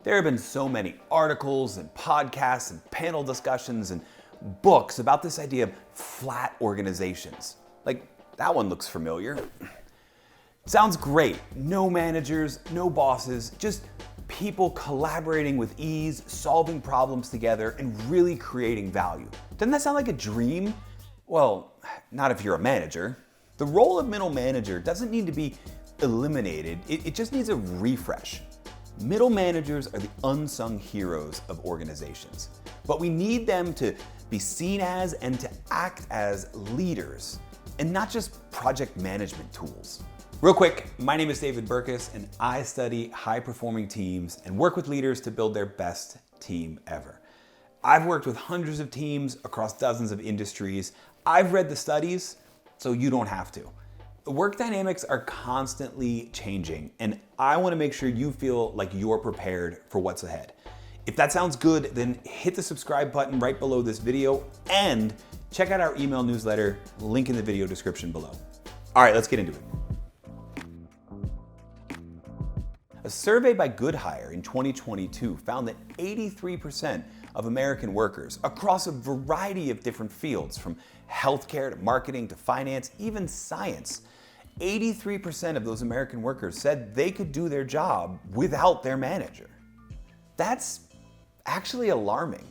There have been so many articles and podcasts and panel discussions and books about this idea of flat organizations. Like, that one looks familiar. Sounds great. No managers, no bosses, just people collaborating with ease, solving problems together, and really creating value. Doesn't that sound like a dream? Well, not if you're a manager. The role of middle manager doesn't need to be eliminated, it just needs a refresh. Middle managers are the unsung heroes of organizations, but we need them to be seen as and to act as leaders, and not just project management tools. Real quick, my name is David Burkus, and I study high-performing teams and work with leaders to build their best team ever. I've worked with hundreds of teams across dozens of industries. I've read the studies, so you don't have to. Work dynamics are constantly changing, and I want to make sure you feel like you're prepared for what's ahead. If that sounds good, then hit the subscribe button right below this video and check out our email newsletter, link in the video description below. All right, let's get into it. A survey by Goodhire in 2022 found that 83% of American workers across a variety of different fields, from healthcare to marketing to finance, even science, 83% of those American workers said they could do their job without their manager. That's actually alarming.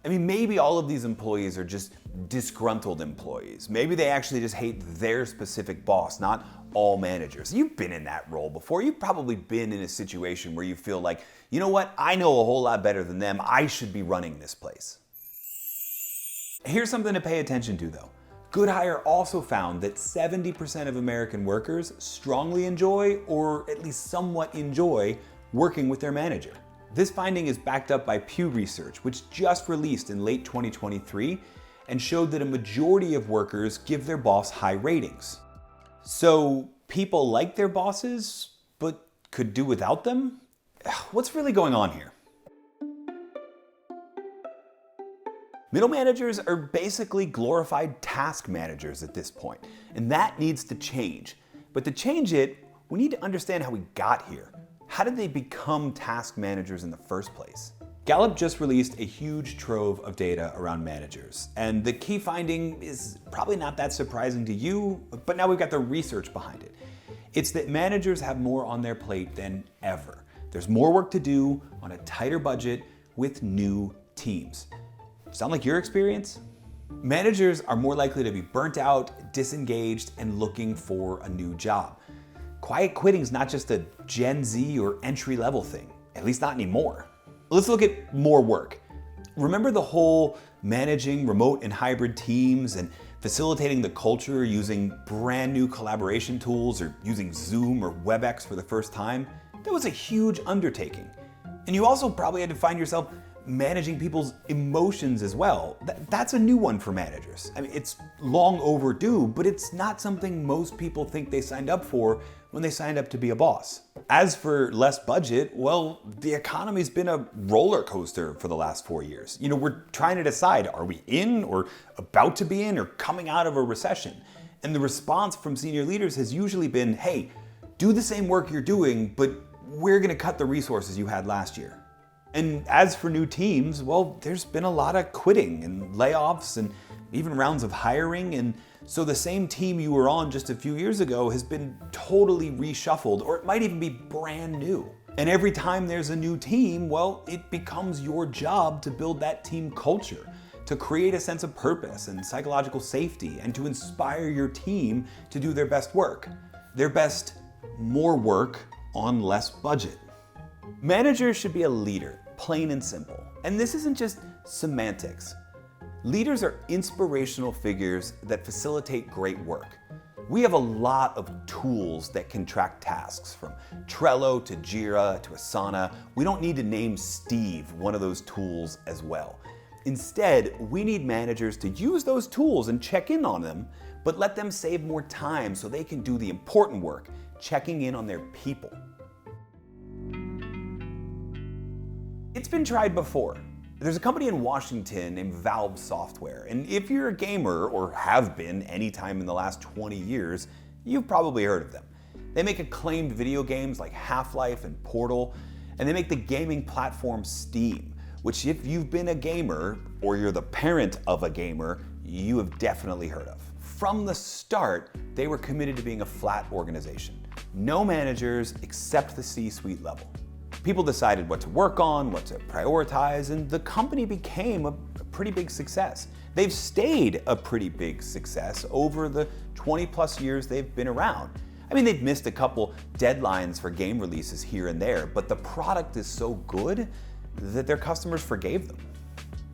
I mean, maybe all of these employees are just disgruntled employees. Maybe they actually just hate their specific boss, not all managers. You've been in that role before. You've probably been in a situation where you feel like, you know what, I know a whole lot better than them. I should be running this place. Here's something to pay attention to though. Goodhire also found that 70% of American workers strongly enjoy, or at least somewhat enjoy, working with their manager. This finding is backed up by Pew Research, which just released in late 2023 and showed that a majority of workers give their boss high ratings. So people like their bosses, but could do without them? What's really going on here? Middle managers are basically glorified task managers at this point, and that needs to change. But to change it, we need to understand how we got here. How did they become task managers in the first place? Gallup just released a huge trove of data around managers, and the key finding is probably not that surprising to you, but now we've got the research behind it. It's that managers have more on their plate than ever. There's more work to do on a tighter budget with new teams. Sound like your experience? Managers are more likely to be burnt out, disengaged, and looking for a new job. Quiet quitting is not just a Gen Z or entry-level thing, at least not anymore. Let's look at more work. Remember the whole managing remote and hybrid teams and facilitating the culture using brand new collaboration tools or using Zoom or WebEx for the first time? That was a huge undertaking. And you also probably had to find yourself managing people's emotions as well. That's a new one for managers. I mean, it's long overdue, but it's not something most people think they signed up for when they signed up to be a boss. As for less budget, well, the economy's been a roller coaster for the last 4 years. You know, we're trying to decide, are we in or about to be in or coming out of a recession? And the response from senior leaders has usually been, hey, do the same work you're doing, but we're gonna cut the resources you had last year. And as for new teams, well, there's been a lot of quitting and layoffs and even rounds of hiring, and so the same team you were on just a few years ago has been totally reshuffled, or it might even be brand new. And every time there's a new team, well, it becomes your job to build that team culture, to create a sense of purpose and psychological safety, and to inspire your team to do their best work. Their best, more work on less budget. Managers should be a leader, plain and simple. And this isn't just semantics. Leaders are inspirational figures that facilitate great work. We have a lot of tools that can track tasks, from Trello to Jira to Asana. We don't need to name Steve one of those tools as well. Instead, we need managers to use those tools and check in on them, but let them save more time so they can do the important work, checking in on their people. It's been tried before. There's a company in Washington named Valve Software, and if you're a gamer or have been anytime in the last 20 years, you've probably heard of them. They make acclaimed video games like Half-Life and Portal, And they make the gaming platform Steam, which if you've been a gamer or you're the parent of a gamer, you have definitely heard of. From the start, they were committed to being a flat organization. No managers except the C-suite level. People decided what to work on, what to prioritize, and the company became a pretty big success. They've stayed a pretty big success over the 20 plus years they've been around. I mean, they've missed a couple deadlines for game releases here and there, but the product is so good that their customers forgave them.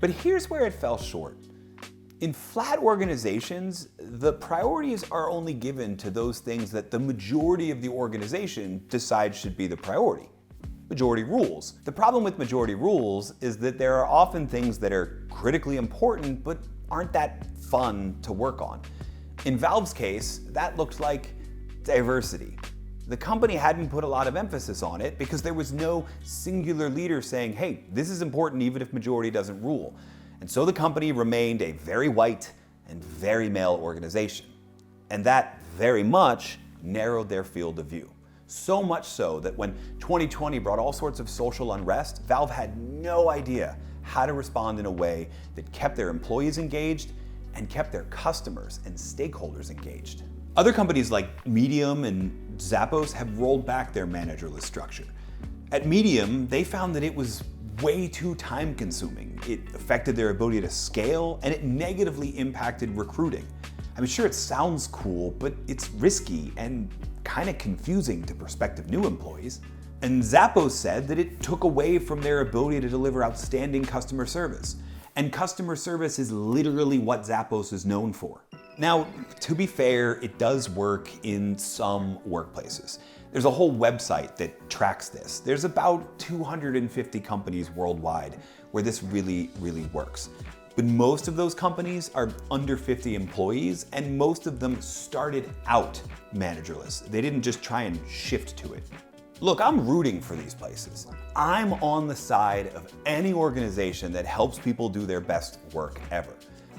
But here's where it fell short. In flat organizations, the priorities are only given to those things that the majority of the organization decides should be the priority. Majority rules. The problem with majority rules is that there are often things that are critically important but aren't that fun to work on. In Valve's case, that looked like diversity. The company hadn't put a lot of emphasis on it because there was no singular leader saying, hey, this is important even if majority doesn't rule. And so the company remained a very white and very male organization. And that very much narrowed their field of view. So much so that when 2020 brought all sorts of social unrest, Valve had no idea how to respond in a way that kept their employees engaged and kept their customers and stakeholders engaged. Other companies like Medium and Zappos have rolled back their managerless structure. At Medium, they found that it was way too time-consuming. It affected their ability to scale, and it negatively impacted recruiting. I mean, sure, it sounds cool, but it's risky and kind of confusing to prospective new employees. And Zappos said that it took away from their ability to deliver outstanding customer service. And customer service is literally what Zappos is known for. Now, to be fair, it does work in some workplaces. There's a whole website that tracks this. There's about 250 companies worldwide where this really works. But most of those companies are under 50 employees, and most of them started out managerless. They didn't just try and shift to it. Look, I'm rooting for these places. I'm on the side of any organization that helps people do their best work ever.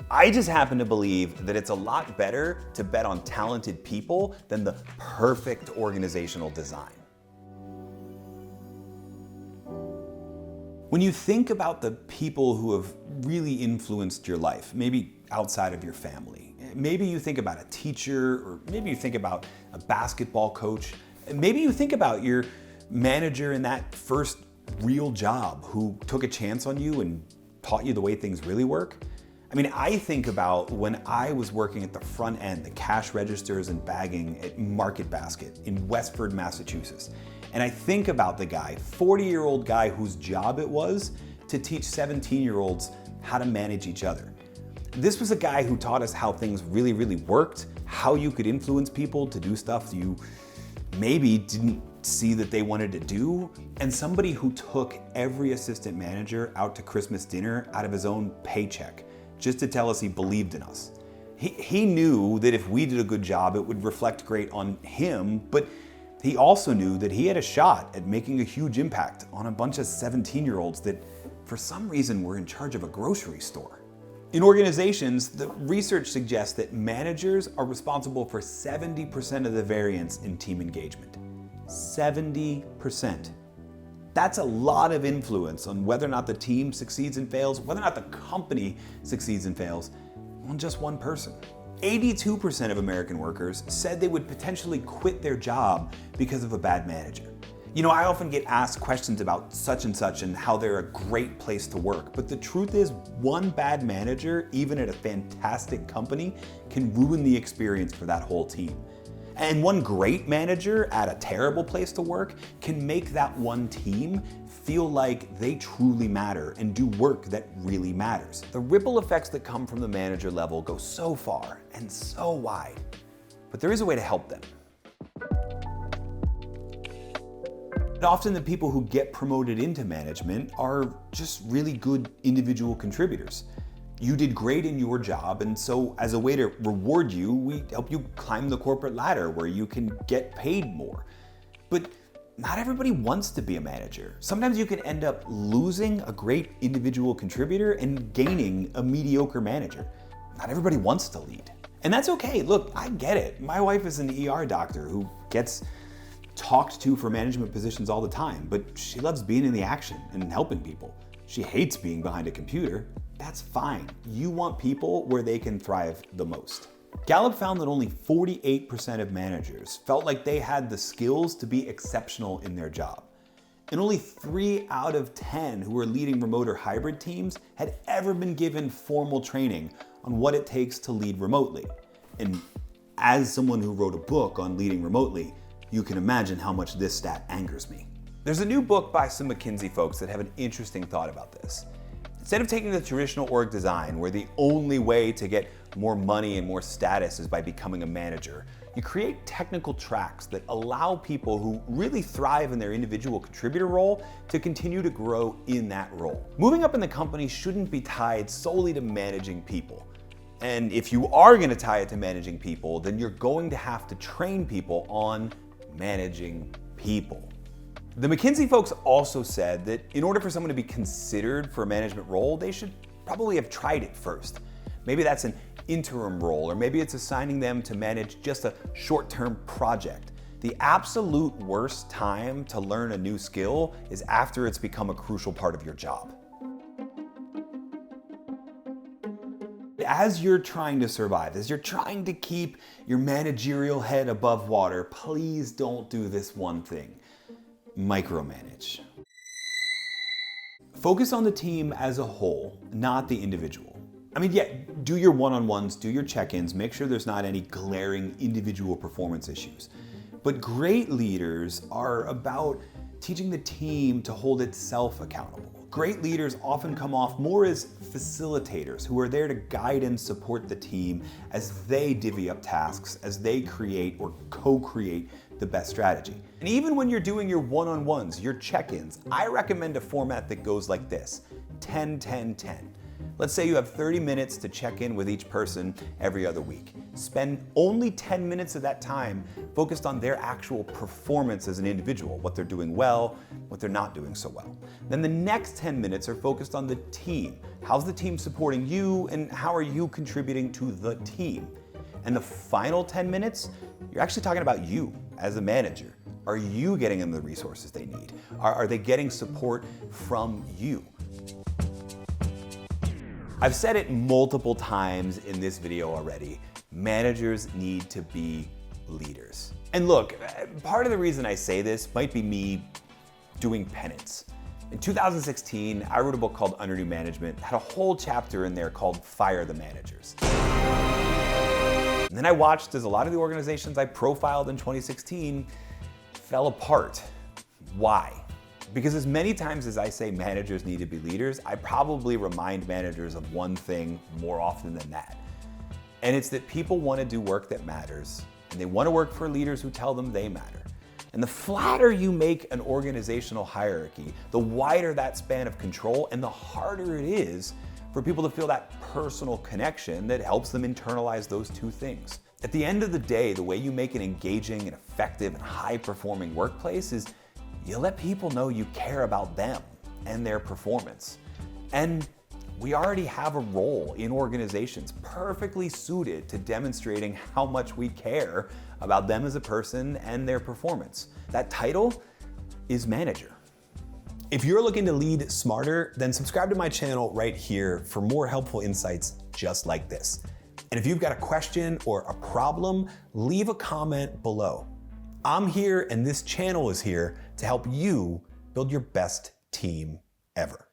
I just happen to believe that it's a lot better to bet on talented people than the perfect organizational design. When you think about the people who have really influenced your life, maybe outside of your family, maybe you think about a teacher, or maybe you think about a basketball coach, maybe you think about your manager in that first real job who took a chance on you and taught you the way things really work. I mean, I think about when I was working at the front end, the cash registers and bagging at Market Basket in Westford, Massachusetts. And I think about the guy, 40-year-old guy whose job it was to teach 17-year-olds how to manage each other. This was a guy who taught us how things really worked, how you could influence people to do stuff you maybe didn't see that they wanted to do, and somebody who took every assistant manager out to Christmas dinner out of his own paycheck just to tell us he believed in us. He knew that if we did a good job, it would reflect great on him, but he also knew that he had a shot at making a huge impact on a bunch of 17-year-olds that for some reason were in charge of a grocery store. In organizations, the research suggests that managers are responsible for 70% of the variance in team engagement. 70%. That's a lot of influence on whether or not the team succeeds and fails, whether or not the company succeeds and fails, on just one person. 82% of American workers said they would potentially quit their job because of a bad manager. You know, I often get asked questions about such and such and how they're a great place to work, but the truth is one bad manager, even at a fantastic company, can ruin the experience for that whole team. And one great manager at a terrible place to work can make that one team feel like they truly matter and do work that really matters. The ripple effects that come from the manager level go so far and so wide, but there is a way to help them. And often the people who get promoted into management are just really good individual contributors. You did great in your job, and so as a way to reward you, we help you climb the corporate ladder where you can get paid more. But not everybody wants to be a manager. Sometimes you can end up losing a great individual contributor and gaining a mediocre manager. Not everybody wants to lead. And that's okay. Look, I get it. My wife is an ER doctor who gets talked to for management positions all the time, but she loves being in the action and helping people. She hates being behind a computer. That's fine. You want people where they can thrive the most. Gallup found that only 48% of managers felt like they had the skills to be exceptional in their job. And only 3 out of 10 who were leading remote or hybrid teams had ever been given formal training on what it takes to lead remotely. And as someone who wrote a book on leading remotely, you can imagine how much this stat angers me. There's a new book by some McKinsey folks that have an interesting thought about this. Instead of taking the traditional org design, where the only way to get more money and more status is by becoming a manager, you create technical tracks that allow people who really thrive in their individual contributor role to continue to grow in that role. Moving up in the company shouldn't be tied solely to managing people. And if you are going to tie it to managing people, then you're going to have to train people on managing people. The McKinsey folks also said that in order for someone to be considered for a management role, they should probably have tried it first. Maybe that's an interim role, or maybe it's assigning them to manage just a short-term project. The absolute worst time to learn a new skill is after it's become a crucial part of your job. As you're trying to survive, as you're trying to keep your managerial head above water, please don't do this one thing: micromanage. Focus on the team as a whole, not the individual. I mean, yeah, do your one-on-ones, do your check-ins, make sure there's not any glaring individual performance issues. But great leaders are about teaching the team to hold itself accountable. Great leaders often come off more as facilitators who are there to guide and support the team as they divvy up tasks, as they create or co-create the best strategy. And even when you're doing your one-on-ones, your check-ins, I recommend a format that goes like this: 10-10-10. Let's say you have 30 minutes to check in with each person every other week. Spend only 10 minutes of that time focused on their actual performance as an individual, what they're doing well, what they're not doing so well. Then the next 10 minutes are focused on the team. How's the team supporting you, and how are you contributing to the team? And the final 10 minutes, you're actually talking about you as a manager. Are you getting them the resources they need? Are they getting support from you? I've said it multiple times in this video already: managers need to be leaders. And look, part of the reason I say this might be me doing penance. In 2016, I wrote a book called Under New Management. It had a whole chapter in there called Fire the Managers. And then I watched as a lot of the organizations I profiled in 2016 fell apart. Why? Because as many times as I say managers need to be leaders, I probably remind managers of one thing more often than that. And it's that people want to do work that matters, and they want to work for leaders who tell them they matter. And the flatter you make an organizational hierarchy, the wider that span of control, and the harder it is for people to feel that personal connection that helps them internalize those two things. At the end of the day, the way you make an engaging and effective and high-performing workplace is you let people know you care about them and their performance. And we already have a role in organizations perfectly suited to demonstrating how much we care about them as a person and their performance. That title is manager. If you're looking to lead smarter, then subscribe to my channel right here for more helpful insights just like this. And if you've got a question or a problem, leave a comment below. I'm here, and this channel is here to help you build your best team ever.